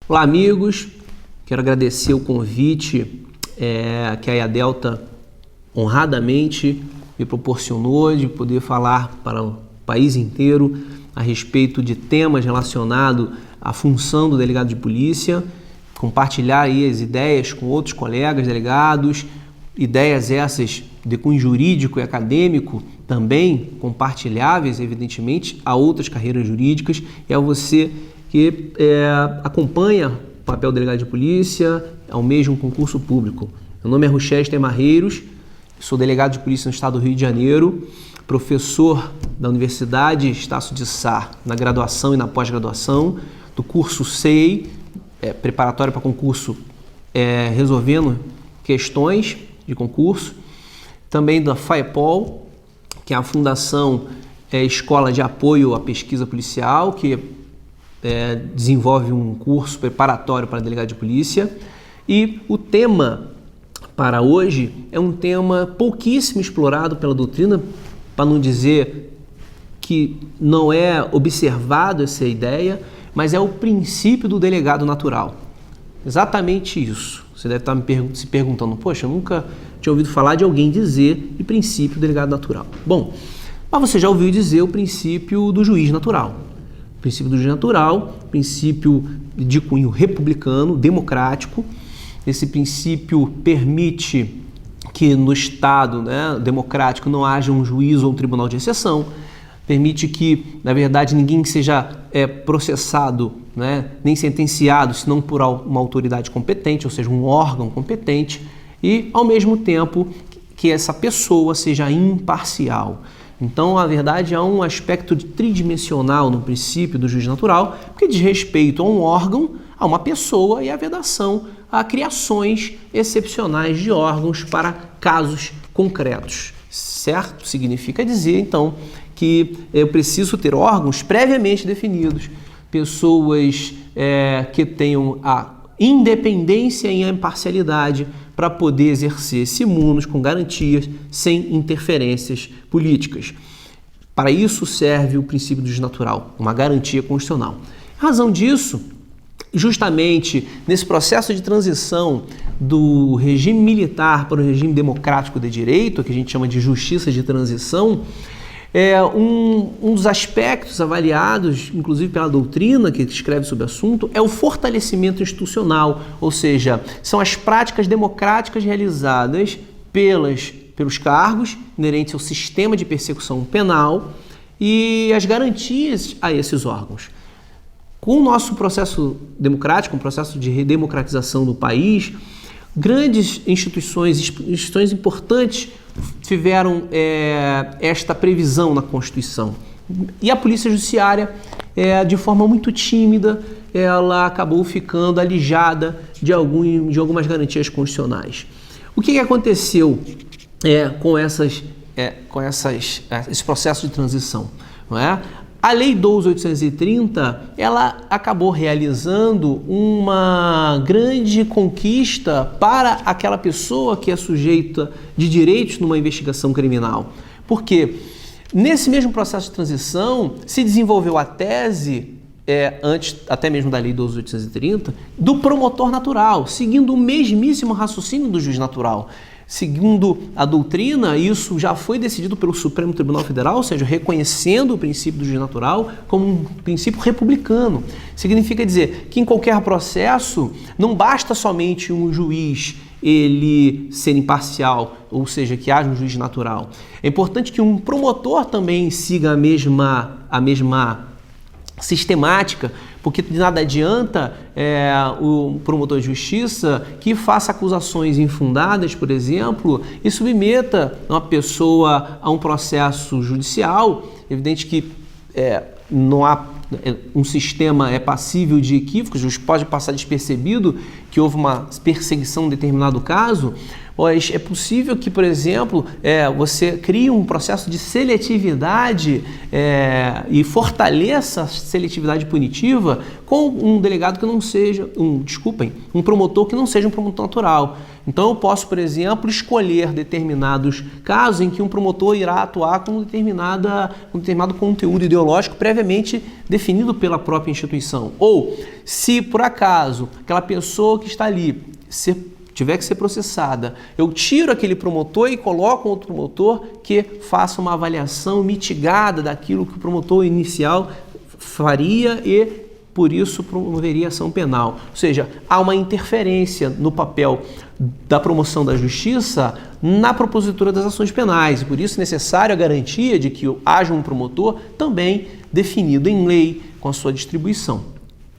Olá, amigos. Quero agradecer o convite que a IADelta honradamente me proporcionou de poder falar para o país inteiro a respeito de temas relacionados à função do delegado de polícia, compartilhar aí as ideias com outros colegas delegados, ideias essas de cunho jurídico e acadêmico também compartilháveis, evidentemente, a outras carreiras jurídicas e a você que acompanha o papel do delegado de polícia, almeja um concurso público. Meu nome é Rochester Marreiros, sou delegado de polícia no estado do Rio de Janeiro, professor da Universidade Estácio de Sá na graduação e na pós-graduação, do curso SEI, preparatório para concurso resolvendo questões de concurso, também da FAEPOL, que é a Fundação Escola de Apoio à Pesquisa Policial, que desenvolve um curso preparatório para delegado de polícia. E o tema para hoje é um tema pouquíssimo explorado pela doutrina, para não dizer que não é observado essa ideia, mas é o princípio do delegado natural. Exatamente isso. Você deve estar se perguntando, poxa, eu nunca tinha ouvido falar de alguém dizer o princípio do delegado natural. Bom, mas você já ouviu dizer o princípio do juiz natural. O princípio do juiz natural, princípio de cunho republicano, democrático. Esse princípio permite que no Estado democrático não haja um juiz ou um tribunal de exceção, permite que, na verdade, ninguém seja processado, nem sentenciado, senão por uma autoridade competente, ou seja, um órgão competente, e, ao mesmo tempo, que essa pessoa seja imparcial. Então, na verdade, há um aspecto tridimensional no princípio do juiz natural, que diz respeito a um órgão, a uma pessoa e a vedação a criações excepcionais de órgãos para casos concretos. Certo? Significa dizer, então, que eu preciso ter órgãos previamente definidos, pessoas que tenham a independência e a imparcialidade para poder exercer esse munus com garantias, sem interferências políticas. Para isso serve o princípio do juiz natural, uma garantia constitucional. Em razão disso, justamente nesse processo de transição do regime militar para o regime democrático de direito, que a gente chama de justiça de transição, um dos aspectos avaliados, inclusive pela doutrina que escreve sobre o assunto, é o fortalecimento institucional, ou seja, são as práticas democráticas realizadas pelos cargos inerentes ao sistema de persecução penal e as garantias a esses órgãos. Com o nosso processo democrático, um processo de redemocratização do país, grandes instituições importantes tiveram esta previsão na Constituição. E a Polícia Judiciária, de forma muito tímida, ela acabou ficando alijada de algumas garantias constitucionais. O que aconteceu com esse processo de transição? Não é? A Lei 12.830, ela acabou realizando uma grande conquista para aquela pessoa que é sujeita de direitos numa investigação criminal. Por quê? Nesse mesmo processo de transição, se desenvolveu a tese, antes até mesmo da Lei 12.830, do promotor natural, seguindo o mesmíssimo raciocínio do juiz natural. Segundo a doutrina, isso já foi decidido pelo Supremo Tribunal Federal, ou seja, reconhecendo o princípio do juiz natural como um princípio republicano. Significa dizer que em qualquer processo não basta somente um juiz ele ser imparcial, ou seja, que haja um juiz natural. É importante que um promotor também siga a mesma sistemática, porque de nada adianta o promotor de justiça que faça acusações infundadas, por exemplo, e submeta uma pessoa a um processo judicial. É evidente que não há um sistema passível de equívocos, o juiz pode passar despercebido que houve uma perseguição em determinado caso, mas é possível que, por exemplo, você crie um processo de seletividade e fortaleça a seletividade punitiva com um delegado que não seja, um promotor que não seja um promotor natural. Então eu posso, por exemplo, escolher determinados casos em que um promotor irá atuar com um determinado conteúdo ideológico previamente definido pela própria instituição. Ou, Se por acaso aquela pessoa que está ali tiver que ser processada, eu tiro aquele promotor e coloco um outro promotor que faça uma avaliação mitigada daquilo que o promotor inicial faria e por isso promoveria ação penal. Ou seja, há uma interferência no papel da promoção da justiça na propositura das ações penais e por isso é necessário a garantia de que haja um promotor também definido em lei com a sua distribuição.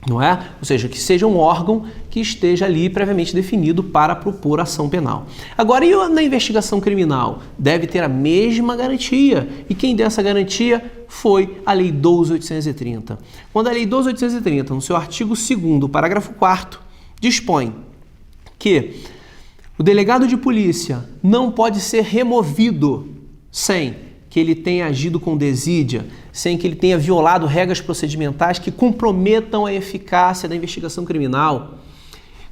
Não é? Ou seja, que seja um órgão que esteja ali previamente definido para propor ação penal. Agora, e na investigação criminal? Deve ter a mesma garantia. E quem deu essa garantia foi a Lei 12.830. Quando a Lei 12.830, no seu artigo 2º, parágrafo 4º, dispõe que o delegado de polícia não pode ser removido sem que ele tenha agido com desídia, sem que ele tenha violado regras procedimentais que comprometam a eficácia da investigação criminal.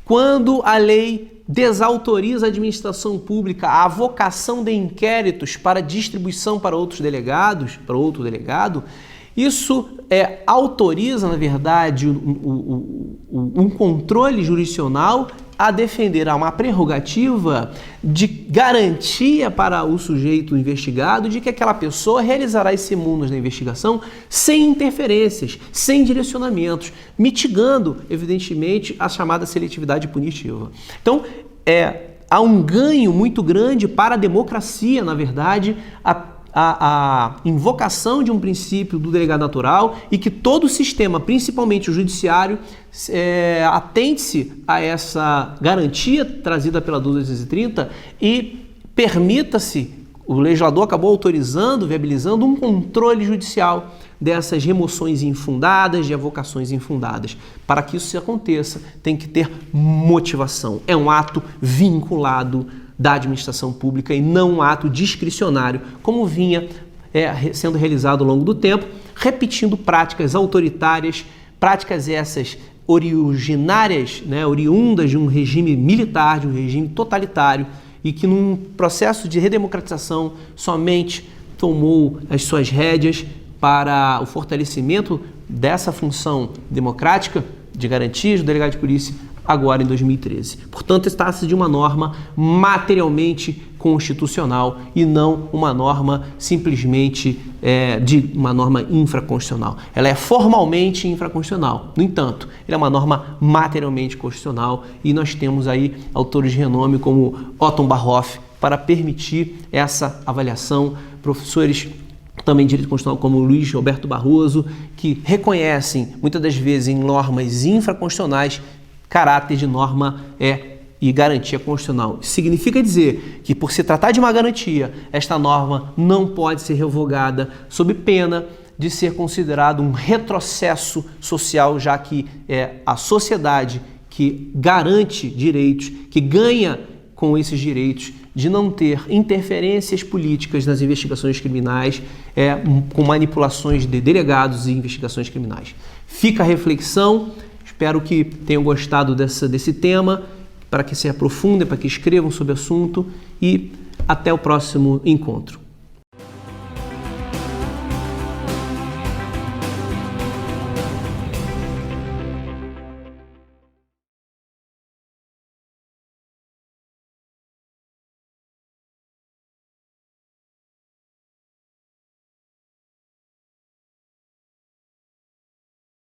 Quando a lei desautoriza a administração pública a avocação de inquéritos para distribuição para outros delegados, para outro delegado, isso autoriza, na verdade, um controle jurisdicional a defender uma prerrogativa de garantia para o sujeito investigado de que aquela pessoa realizará esse munus da investigação sem interferências, sem direcionamentos, mitigando, evidentemente, a chamada seletividade punitiva. Então, há um ganho muito grande para a democracia, na verdade, a invocação de um princípio do delegado natural e que todo o sistema, principalmente o judiciário, atente-se a essa garantia trazida pela 12.830 e permita-se, o legislador acabou autorizando, viabilizando um controle judicial dessas remoções infundadas, de avocações infundadas. Para que isso aconteça, tem que ter motivação. É um ato vinculado da administração pública e não um ato discricionário, como vinha sendo realizado ao longo do tempo, repetindo práticas autoritárias, práticas essas originárias, oriundas de um regime militar, de um regime totalitário, e que num processo de redemocratização somente tomou as suas rédeas para o fortalecimento dessa função democrática de garantias do delegado de polícia agora em 2013. Portanto, trata-se de uma norma materialmente constitucional e não uma norma simplesmente de uma norma infraconstitucional. Ela é formalmente infraconstitucional. No entanto, ela é uma norma materialmente constitucional e nós temos aí autores de renome como Otto Barhoff para permitir essa avaliação, professores também de direito constitucional como Luiz Roberto Barroso, que reconhecem muitas das vezes em normas infraconstitucionais caráter de norma e garantia constitucional. Isso significa dizer que, por se tratar de uma garantia, esta norma não pode ser revogada sob pena de ser considerado um retrocesso social, já que é a sociedade que garante direitos, que ganha com esses direitos de não ter interferências políticas nas investigações criminais, com manipulações de delegados e investigações criminais. Fica a reflexão. Espero que tenham gostado desse tema, para que se aprofundem, para que escrevam sobre o assunto e até o próximo encontro.